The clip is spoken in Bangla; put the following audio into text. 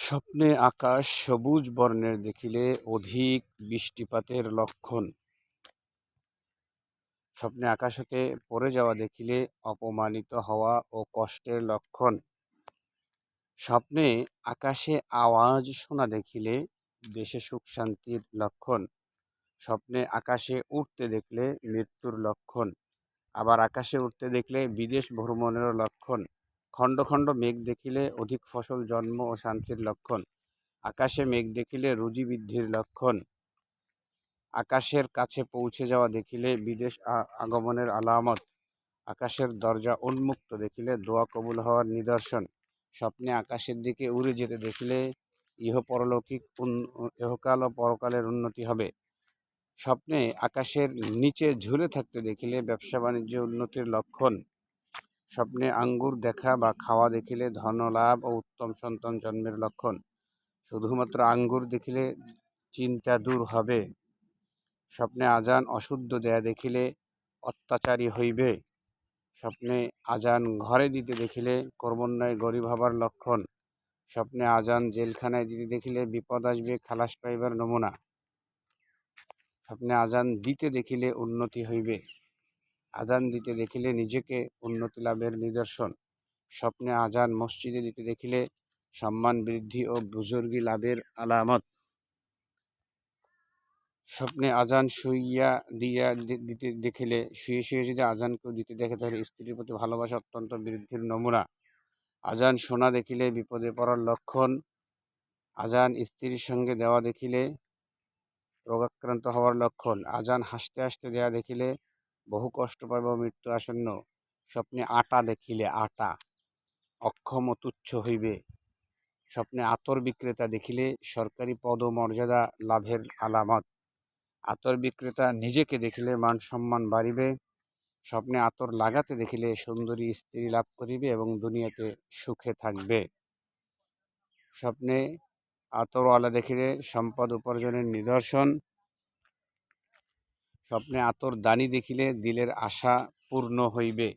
স্বপ্নে আকাশ সবুজ বর্ণের দেখিলে অধিক বৃষ্টিপাতের লক্ষণ। স্বপ্নে আকাশ হতে পড়ে যাওয়া দেখিলে অপমানিত হওয়া ও কষ্টের লক্ষণ। স্বপ্নে আকাশে আওয়াজ শোনা দেখিলে দেশে সুখ শান্তির লক্ষণ। স্বপ্নে আকাশে উড়তে দেখলে মৃত্যুর লক্ষণ। আবার আকাশে উঠতে দেখলে বিদেশ ভ্রমণেরও লক্ষণ। খণ্ড খণ্ড মেঘ দেখিলে অধিক ফসল জন্ম ও শান্তির লক্ষণ। আকাশে মেঘ দেখিলে রুজি বৃদ্ধির লক্ষণ। আকাশের কাছে পৌঁছে যাওয়া দেখিলে বিদেশ আগমনের আলামত। আকাশের দরজা উন্মুক্ত দেখিলে দোয়া কবুল হওয়ার নিদর্শন। স্বপ্নে আকাশের দিকে উড়ে যেতে দেখিলে ইহকাল ও পরকালের উন্নতি হবে। স্বপ্নে আকাশের নিচে ঝুলে থাকতে দেখিলে ব্যবসা বাণিজ্যে উন্নতির লক্ষণ। স্বপ্নে আঙ্গুর দেখা বা খাওয়া দেখিলে ধনলাভ ও উত্তম সন্তান জন্মের লক্ষণ। শুধুমাত্র আঙ্গুর দেখিলে চিন্তা দূর হবে। স্বপ্নে আজান অশুদ্ধ দেয়া দেখিলে অত্যাচারী হইবে। স্বপ্নে আজান ঘরে দিতে দেখিলে কর্মণ্যয় গরিব হবার লক্ষণ। স্বপ্নে আজান জেলখানায় দিতে দেখিলে বিপদ আসবে, খালাস পাইবার নমুনা। স্বপ্নে আজান দিতে দেখিলে উন্নতি হইবে। আজান দিতে দেখিলে নিজেকে উন্নতি লাভের নিদর্শন। স্বপ্নে আজান মসজিদে দিতে দেখিলে সম্মান বৃদ্ধি ও বুজুর্গি লাভের আলামত। স্বপ্নে আজান দিতে দেখিলে শুয়ে শুয়ে যদি আজানকেও দিতে দেখে তাহলে স্ত্রীর প্রতি ভালোবাসা অত্যন্ত বৃদ্ধির নমুনা। আজান শোনা দেখিলে বিপদে পড়ার লক্ষণ। আজান স্ত্রীর সঙ্গে দেওয়া দেখিলে রোগাক্রান্ত হওয়ার লক্ষণ। আজান হাসতে হাসতে দেয়া দেখিলে বহু কষ্ট পাবে ও মৃত্যু আসন্ন। স্বপ্নে আটা দেখিলে অক্ষম ও তুচ্ছ হইবে। স্বপ্নে আতর বিক্রেতা দেখিলে সরকারি পদ ও মর্যাদা লাভের আলামত। আতর বিক্রেতা নিজেকে দেখিলে মান সম্মান বাড়িবে। স্বপ্নে আতর লাগাতে দেখিলে সুন্দরী স্ত্রী লাভ করিবে এবং দুনিয়াতে সুখে থাকবে। স্বপ্নে আতরওয়ালা দেখিলে সম্পদ উপার্জনের নিদর্শন। স্বপ্নে আতর দানি দেখিলে দিলের আশা পূর্ণ হইবে।